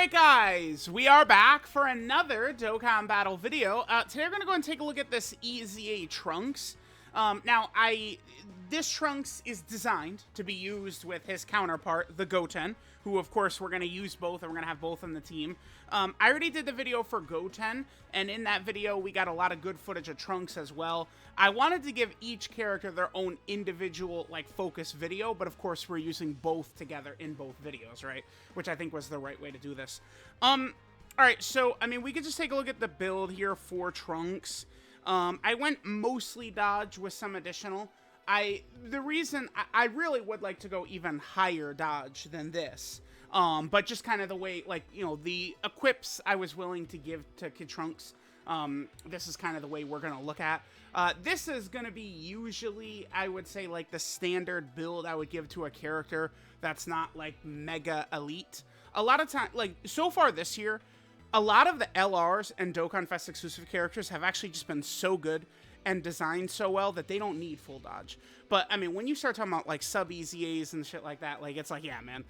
Alright guys, we are back for another Dokkan battle video. Today we're going to go and take a look at this EZA Trunks. This Trunks is designed to be used with his counterpart, the Goten, who of course we're going to use both and we're going to have both on the team. I already did the video for Goten, and in that video we got a lot of good footage of Trunks as well. I wanted to give each character their own individual, focus video, but of course we're using both together in both videos, right? Which I think was the right way to do this. Alright, so, we could just take a look at the build here for Trunks. I went mostly dodge with some additional. The reason I really would like to go even higher dodge than this, but just kind of the way, the equips I was willing to give to Kid Trunks, this is kind of the way we're going to look at. This is going to be usually, I would say, the standard build I would give to a character that's not, mega elite. A lot of time, so far this year, a lot of the LRs and Dokkan Fest exclusive characters have actually just been so good and designed so well that they don't need full dodge. But, when you start talking about, sub EZAs and shit like that, it's yeah, man.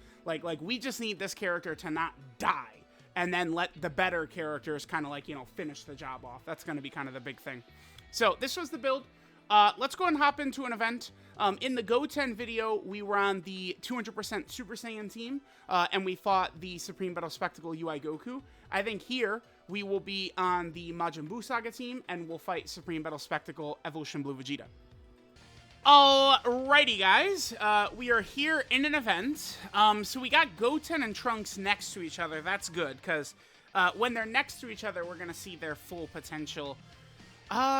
We just need this character to not die. And then let the better characters kind of, finish the job off. That's going to be kind of the big thing. So, this was the build. Let's go and hop into an event. In the Goten video, we were on the 200% Super Saiyan team, and we fought the Supreme Battle Spectacle UI Goku. I think here, we will be on the Majin Buu Saga team, and we'll fight Supreme Battle Spectacle Evolution Blue Vegeta. Alrighty, guys. We are here in an event. So we got Goten and Trunks next to each other. That's good, because when they're next to each other, we're going to see their full potential.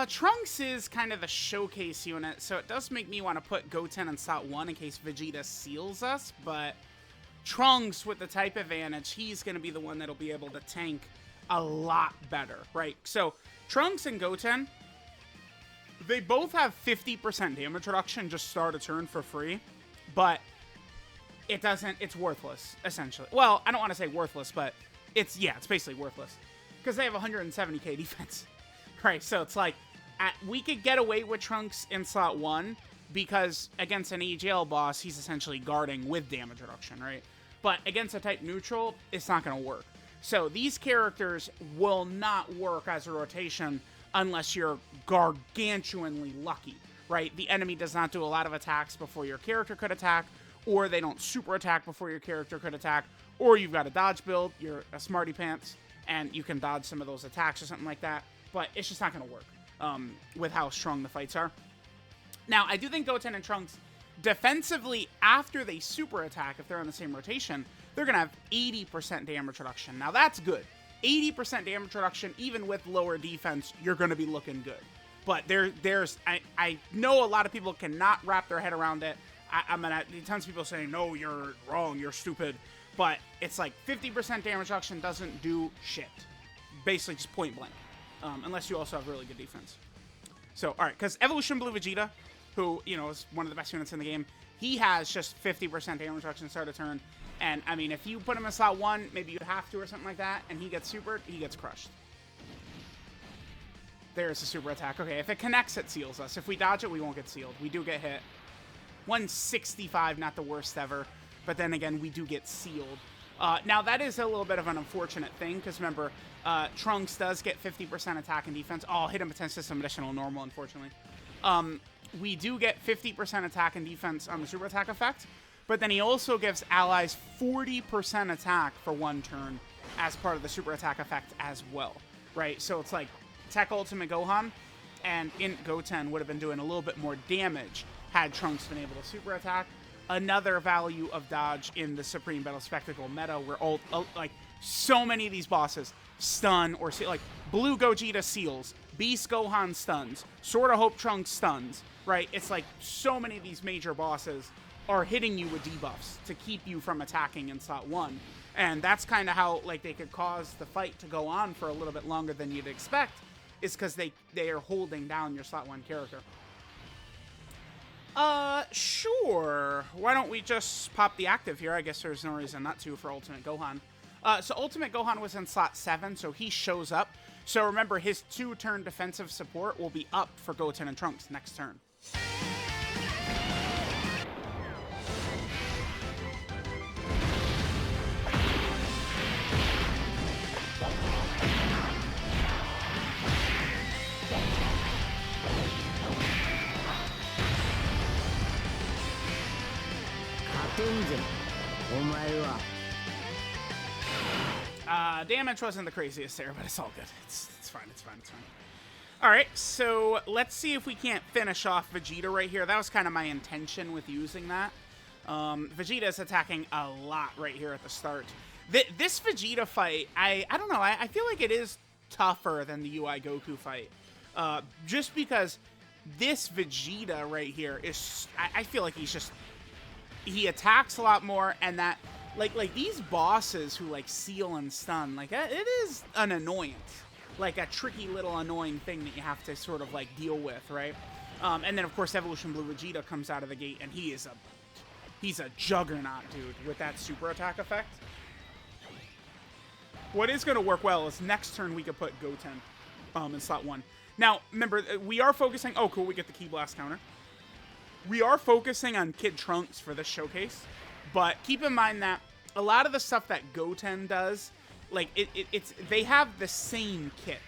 Trunks is kind of the showcase unit, so it does make me want to put Goten in slot 1 in case Vegeta seals us, but Trunks, with the type advantage, he's going to be the one that'll be able to tank a lot better, right? So, Trunks and Goten, they both have 50% damage reduction, just start a turn for free, but it's worthless, essentially. Well, I don't want to say worthless, but it's basically worthless, because they have 170k defense. Right, so it's we could get away with Trunks in slot 1 because against an AGL boss, he's essentially guarding with damage reduction, right? But against a type neutral, it's not going to work. So these characters will not work as a rotation unless you're gargantuanly lucky, right? The enemy does not do a lot of attacks before your character could attack, or they don't super attack before your character could attack, or you've got a dodge build, you're a smarty pants, and you can dodge some of those attacks or something like that. But it's just not going to work with how strong the fights are. Now, I do think Goten and Trunks, defensively, after they super attack, if they're on the same rotation, they're going to have 80% damage reduction. Now, that's good. 80% damage reduction, even with lower defense, you're going to be looking good. But I know a lot of people cannot wrap their head around it. Tons of people saying, no, you're wrong, you're stupid. But it's 50% damage reduction doesn't do shit. Basically, just point blank. Unless you also have really good defense. So, alright, because Evolution Blue Vegeta, who, is one of the best units in the game, he has just 50% damage reduction start a turn. And, if you put him in slot 1, maybe you have to or something like that, and he gets supered, he gets crushed. There's a super attack. Okay, if it connects, it seals us. If we dodge it, we won't get sealed. We do get hit. 165, not the worst ever. But then again, we do get sealed. Now, that is a little bit of an unfortunate thing, because remember, Trunks does get 50% attack and defense. Oh, hit him potential system additional normal, unfortunately. We do get 50% attack and defense on the super attack effect, but then he also gives allies 40% attack for 1 turn as part of the super attack effect as well, right? So it's Tech Ultimate Gohan and Goten would have been doing a little bit more damage had Trunks been able to super attack. Another value of dodge in the Supreme Battle Spectacle meta where so many of these bosses stun or seal, Blue Gogeta seals, Beast Gohan stuns, Sword of Hope Trunks stuns, right? It's so many of these major bosses are hitting you with debuffs to keep you from attacking in slot 1. And that's kind of how they could cause the fight to go on for a little bit longer than you'd expect, is because they are holding down your slot 1 character. Sure. Why don't we just pop the active here? I guess there's no reason not to for Ultimate Gohan. So Ultimate Gohan was in slot 7, so he shows up. So remember, his 2-turn defensive support will be up for Goten and Trunks next turn. Damage wasn't the craziest there, but it's all good. It's fine, it's fine, it's fine. Alright, so let's see if we can't finish off Vegeta right here. That was kind of my intention with using that. Vegeta is attacking a lot right here at the start. This Vegeta fight, I don't know, I feel like it is tougher than the UI Goku fight. Just because this Vegeta right here is, I feel like he attacks a lot more, and that, like these bosses who, like, seal and stun, like, it is an annoyance. Like, a tricky little annoying thing that you have to sort of, like, deal with, right? And then, of course, Evolution Blue Vegeta comes out of the gate, and he's a juggernaut, dude, with that super attack effect. What is going to work well is next turn we could put Goten in slot 1. Now, remember, we are focusing... Oh, cool, we get the Ki Blast counter. We are focusing on Kid Trunks for this showcase, but keep in mind that a lot of the stuff that Goten does, like, they have the same kit.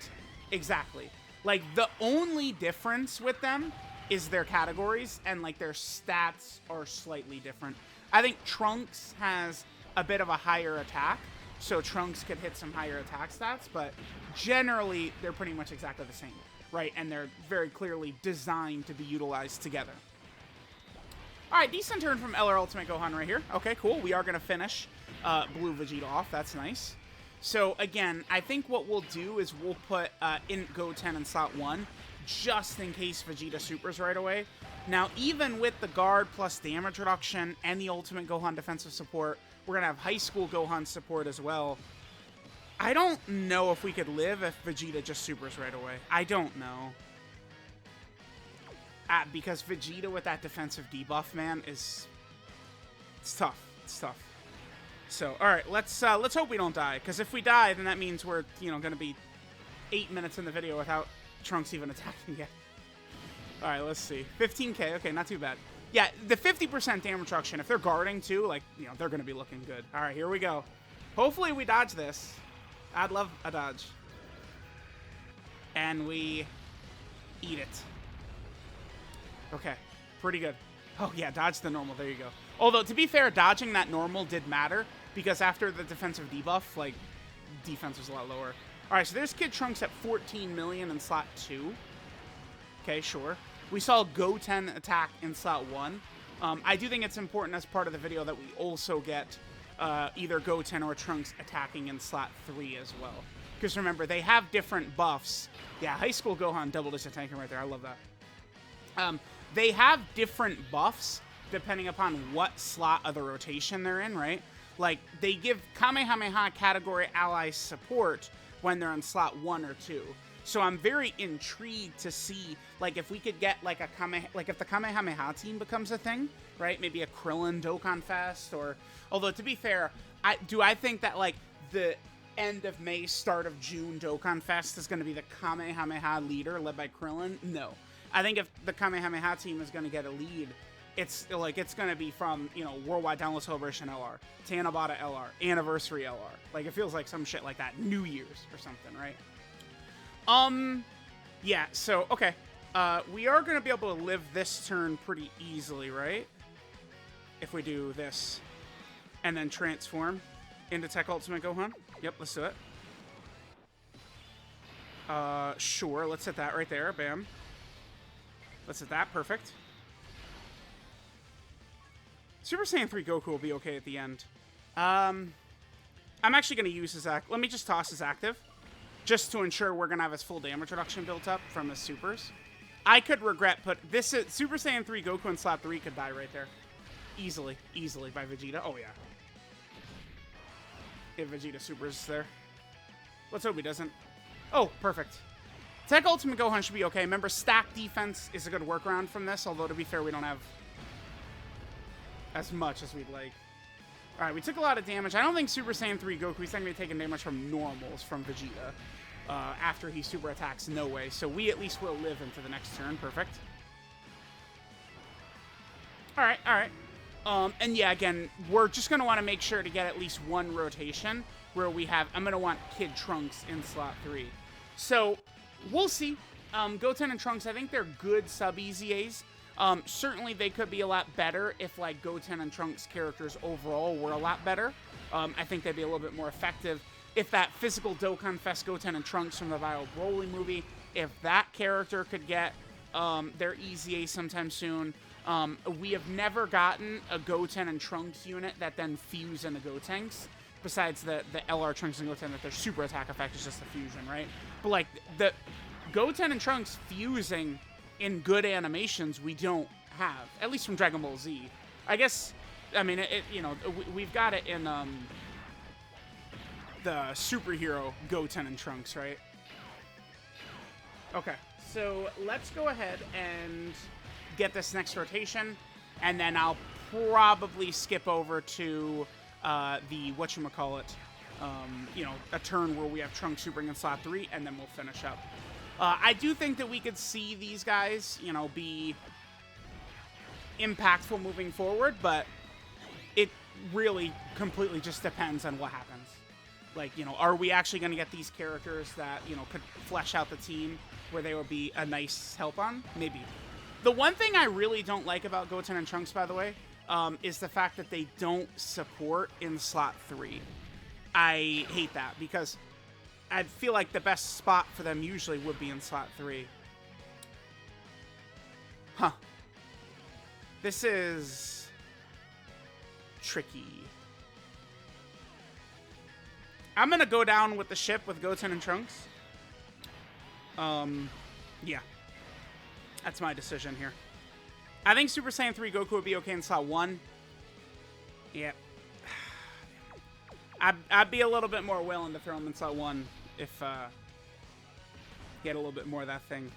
Exactly. Like, the only difference with them is their categories, and, like, their stats are slightly different. I think Trunks has a bit of a higher attack, so Trunks could hit some higher attack stats, but generally, they're pretty much exactly the same, right? And they're very clearly designed to be utilized together. All right, decent turn from LR Ultimate Gohan right here. Okay, cool. We are going to finish Blue Vegeta off. That's nice. So, again, I think what we'll do is we'll put in Goten in slot 1, just in case Vegeta supers right away. Now, even with the guard plus damage reduction and the Ultimate Gohan defensive support, we're going to have High School Gohan support as well. I don't know if we could live if Vegeta just supers right away. I don't know. Because Vegeta with that defensive debuff, man, it's tough. It's tough. So, all right, let's hope we don't die, because if we die, then that means we're, going to be 8 minutes in the video without Trunks even attacking yet. All right, let's see. 15k, okay, not too bad. Yeah, the 50% damage reduction, if they're guarding too, like, they're going to be looking good. All right, here we go. Hopefully we dodge this. I'd love a dodge. And we eat it. Okay, pretty good. Oh, yeah, dodge the normal. There you go. Although, to be fair, dodging that normal did matter, because after the defensive debuff, like, defense was a lot lower. All right, so there's Kid Trunks at 14 million in slot 2. Okay, sure. We saw Goten attack in slot 1. I do think it's important as part of the video that we also get either Goten or Trunks attacking in slot 3 as well. Because remember, they have different buffs. Yeah, High School Gohan double-digit tanking right there. I love that. They have different buffs depending upon what slot of the rotation they're in, right? Like, they give Kamehameha category allies support when they're in slot 1 or 2. So I'm very intrigued to see, like, if we could get, like, if the Kamehameha team becomes a thing, right? Maybe a Krillin Dokkan Fest, or... Although, to be fair, I think that, like, the end of May, start of June Dokkan Fest is going to be the Kamehameha leader led by Krillin? No. I think if the Kamehameha team is going to get a lead, it's going to be from, Worldwide Download Celebration LR, Tanabata LR, Anniversary LR. Like, it feels like some shit like that. New Year's or something, right? Yeah, so, okay. We are going to be able to live this turn pretty easily, right? If we do this. And then transform into Tech Ultimate Gohan. Yep, let's do it. Sure, let's hit that right there. Bam. Let's hit that. Perfect. Super Saiyan 3 Goku will be okay at the end. I'm actually going to use his let me just toss his active, just to ensure we're going to have his full damage reduction built up from his supers. I could regret this is Super Saiyan 3 Goku in slot 3 could die right there. Easily by Vegeta. Oh, yeah. If Vegeta supers there. Let's hope he doesn't. Oh, perfect. Tech Ultimate Gohan should be okay. Remember, stack defense is a good workaround from this, although, to be fair, we don't have as much as we'd like. All right, we took a lot of damage. I don't think Super Saiyan 3 Goku's not going to be taking damage from normals from Vegeta after he super attacks. No way. So we at least will live into the next turn. Perfect. All right, all right. And yeah, again, we're just going to want to make sure to get at least one rotation where we have... I'm going to want Kid Trunks in slot 3. So... We'll see. Goten and Trunks, I think they're good sub-EZAs. Certainly they could be a lot better if like Goten and Trunks characters overall were a lot better. I think they'd be a little bit more effective if that physical Dokkan Fest Goten and Trunks from the Vile Broly movie, if that character could get their EZA sometime soon. We have never gotten a Goten and Trunks unit that then fuse into Gotenks, besides the LR Trunks and Goten, that their super attack effect is just a fusion, right? But like the Goten and Trunks fusing in good animations, we don't have, at least from Dragon Ball Z. I guess, I mean, you know, we've got it in the superhero Goten and Trunks, right? Okay, so let's go ahead and get this next rotation, and then I'll probably skip over to the whatchamacallit, you know, a turn where we have Trunks supering in slot 3, and then we'll finish up. I do think that we could see these guys, you know, be impactful moving forward, but it really completely just depends on what happens. Like, you know, are we actually going to get these characters that, you know, could flesh out the team where they would be a nice help on? Maybe. The one thing I really don't like about Goten and Trunks, by the way, is the fact that they don't support in slot 3. I hate that because I feel like the best spot for them usually would be in slot 3. Huh. This is tricky. I'm going to go down with the ship with Goten and Trunks. Yeah. That's my decision here. I think Super Saiyan 3 Goku would be okay in slot 1. Yeah. I'd be a little bit more willing to throw him in slot 1 if he had a little bit more of that thing.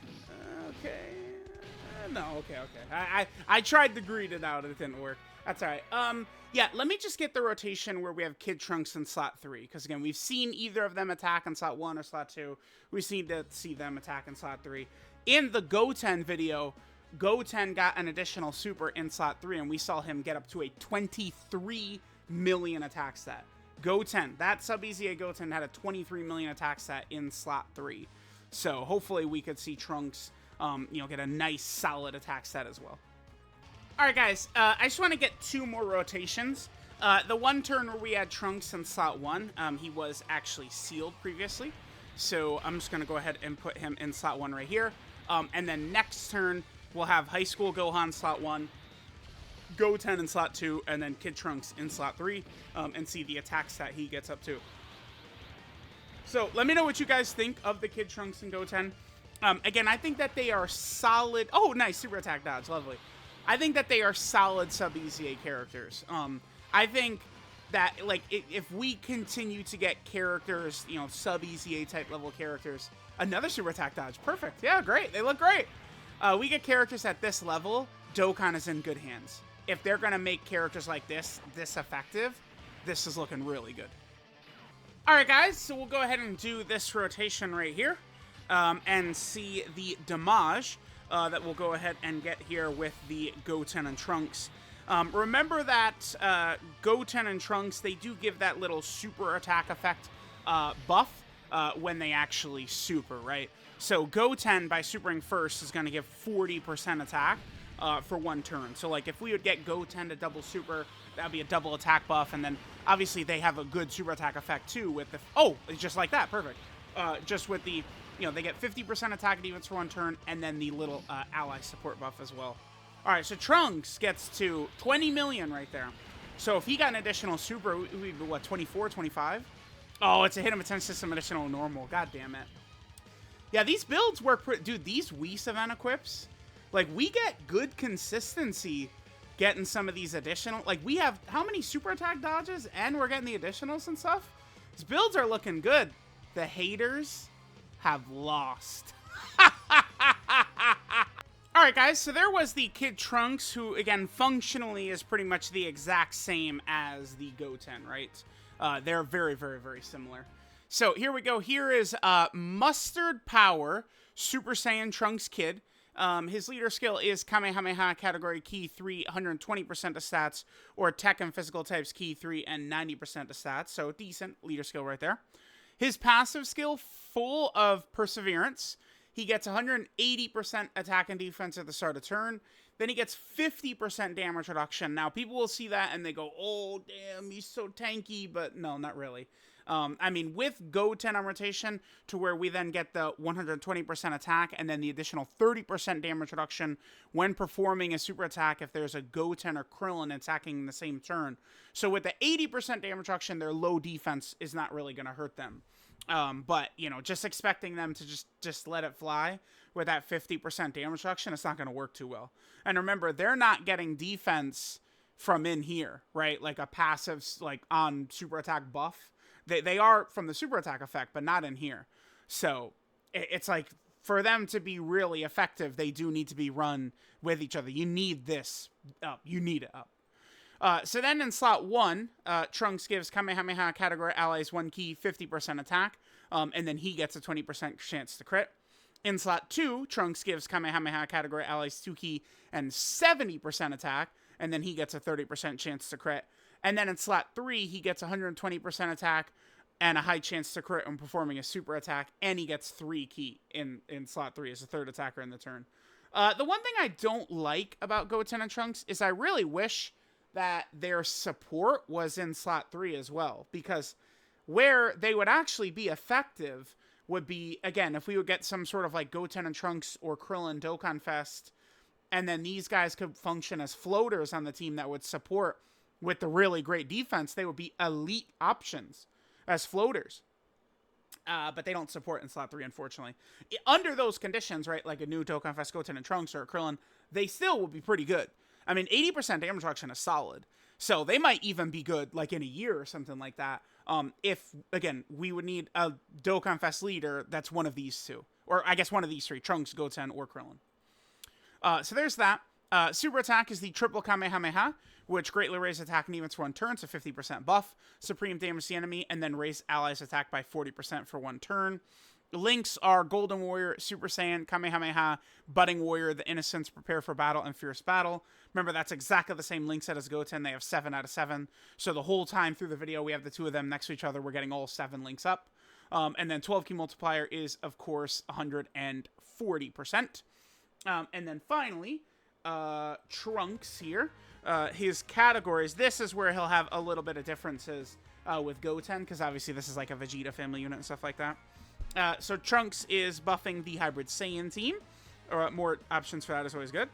Okay. No, okay. I tried to greed it out. It didn't work. That's all right. Yeah, let me just get the rotation where we have Kid Trunks in slot 3. Because, again, we've seen either of them attack in slot 1 or slot 2. We seem to see them attack in slot 3. In the Goten video, Goten got an additional super in slot 3, and we saw him get up to a 23 million attack stat. Goten, that sub-EZA Goten had a 23 million attack stat in slot 3. So hopefully we could see Trunks, you know, get a nice solid attack stat as well. All right, guys, I just want to get 2 more rotations. The one turn where we had Trunks in slot 1, he was actually sealed previously. So I'm just going to go ahead and put him in slot 1 right here. And then next turn, we'll have High School Gohan slot 1, Goten in slot 2, and then Kid Trunks in slot 3, and see the attack stat he gets up to. So let me know what you guys think of the Kid Trunks and Goten. Again, I think that they are solid. Oh, nice. Super attack dodge. Lovely. I think that they are solid sub-EZA characters. I think that, like, if we continue to get characters, you know, sub-EZA type level characters, another super attack dodge. Perfect. Yeah, great. They look great. We get characters at this level, Dokkan is in good hands. If they're going to make characters like this effective, this is looking really good. All right, guys, so we'll go ahead and do this rotation right here and see the damage that we'll go ahead and get here with the Goten and Trunks. Remember that Goten and Trunks, they do give that little super attack effect buff when they actually super, right? So Goten, by supering first, is going to give 40% attack for 1 turn. So, like, if we would get Goten to double super, that would be a double attack buff. And then, obviously, they have a good super attack effect, too, with the... Oh, it's just like that. Perfect. Just with the... You know, they get 50% attack defense for 1 turn, and then the little ally support buff as well. All right, so Trunks gets to 20 million right there. So if he got an additional super, we'd be, what, 24, 25? Oh, it's a hit him a 10 system additional normal. God damn it. Yeah, these builds work pretty... Dude, these Whis event equips, like, we get good consistency getting some of these additional... Like, we have how many super attack dodges, and we're getting the additionals and stuff? These builds are looking good. The haters have lost. Alright, guys, so there was the Kid Trunks, who, again, functionally is pretty much the exact same as the Goten, right? They're very, very, very similar. So here we go. Here is Mustard Power Super Saiyan Trunks Kid. His leader skill is Kamehameha category key 3, 120% of stats, or tech and physical types key 3 and 90% of stats. So decent leader skill right there. His passive skill, full of perseverance. He gets 180% attack and defense at the start of turn. then he gets 50% damage reduction. Now, people will see that and they go, oh, damn, he's so tanky, but no, not really. I mean, with Goten on rotation, to where we then get the 120% attack and then the additional 30% damage reduction when performing a super attack if there's a Goten or Krillin attacking in the same turn. So with the 80% damage reduction, their low defense is not really going to hurt them. But, you know, just expecting them to just let it fly with that 50% damage reduction, it's not going to work too well. And remember, they're not getting defense from in here, right? Like a passive, like on super attack buff. They are from the super attack effect, but not in here. So it's like, for them to be really effective, they do need to be run with each other. You need this up. You need it up. So then in slot 1, Trunks gives Kamehameha category allies 1 key, 50% attack, and then he gets a 20% chance to crit. In slot 2, Trunks gives Kamehameha category allies 2 key and 70% attack, and then he gets a 30% chance to crit. And then in slot 3, he gets 120% attack and a high chance to crit when performing a super attack, and he gets 3 key in slot 3 as a third attacker in the turn. The one thing I don't like about Goten and Trunks is I really wish that their support was in slot 3 as well, because where they would actually be effective would be, again, if we would get some sort of like Goten and Trunks or Krillin Dokkan Fest, and then these guys could function as floaters on the team that would support with the really great defense. They would be elite options as floaters. But they don't support in slot 3, unfortunately. Under those conditions, right, like a new Dokkan Fest Goten and Trunks or Krillin, they still will be pretty good. I mean, 80% damage reduction is solid. So they might even be good, like, in a year or something like that. If, again, we would need a Dokkan Fest leader that's one of these two. Or, I guess, one of these 3. Trunks, Goten, or Krillin. So there's that. Super attack is the triple Kamehameha, which greatly raises attack and evens for 1 turn, so 50% buff. Supreme damage the enemy, and then raise allies' attack by 40% for 1 turn. Links are Golden Warrior, Super Saiyan, Kamehameha, Budding Warrior, the Innocents, Prepare for Battle, and Fierce Battle. Remember, that's exactly the same link set as Goten. They have 7 out of 7. So the whole time through the video, we have the 2 of them next to each other. We're getting all 7 links up. And then 12 key multiplier is, of course, 140%. And then finally, Trunks here. His categories, this is where he'll have a little bit of differences with Goten, because obviously this is like a Vegeta family unit and stuff like that. So Trunks is buffing the Hybrid Saiyan team. Or more options for that is always good.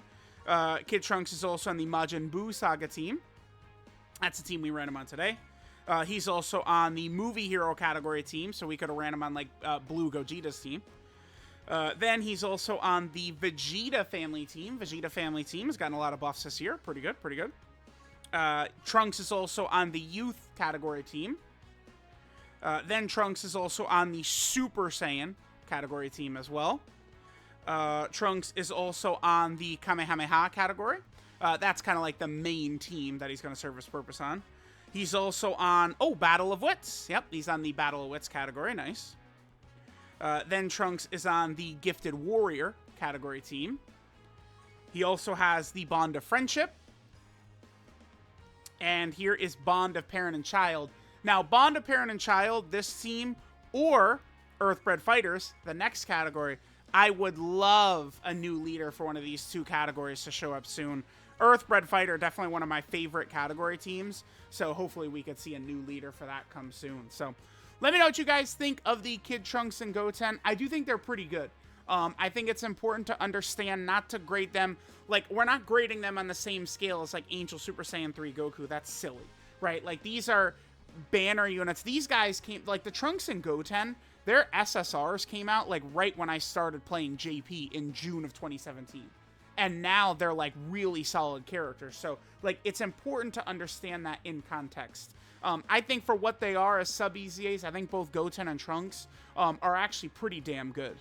Kid Trunks is also on the Majin Buu Saga team. That's the team we ran him on today. He's also on the Movie Hero category team, so we could have ran him on like Blue Gogeta's team. Then he's also on the Vegeta family team. Vegeta family team has gotten a lot of buffs this year. Pretty good, pretty good. Trunks is also on the Youth category team. Then Trunks is also on the Super Saiyan category team as well. Trunks is also on the Kamehameha category. That's kind of like the main team that he's going to serve his purpose on. He's also on, Battle of Wits. Yep, he's on the Battle of Wits category. Nice. Then Trunks is on the Gifted Warrior category team. He also has the Bond of Friendship. And here is Bond of Parent and Child. Now, Bond of Parent and Child, this team, or Earthbred Fighters, the next category, I would love a new leader for one of these 2 categories to show up soon. Earthbred Fighter, definitely one of my favorite category teams. So hopefully we could see a new leader for that come soon. So let me know what you guys think of the Kid Trunks and Goten. I do think they're pretty good. I think it's important to understand not to grade them. Like, we're not grading them on the same scale as, like, Angel Super Saiyan 3 Goku. That's silly, right? Like, these are banner units. These guys came, like, the Trunks and Goten, their SSRs came out, like, right when I started playing JP in June of 2017. And now they're, like, really solid characters. So, like, it's important to understand that in context. I think for what they are as sub-EZAs, I think both Goten and Trunks are actually pretty damn good.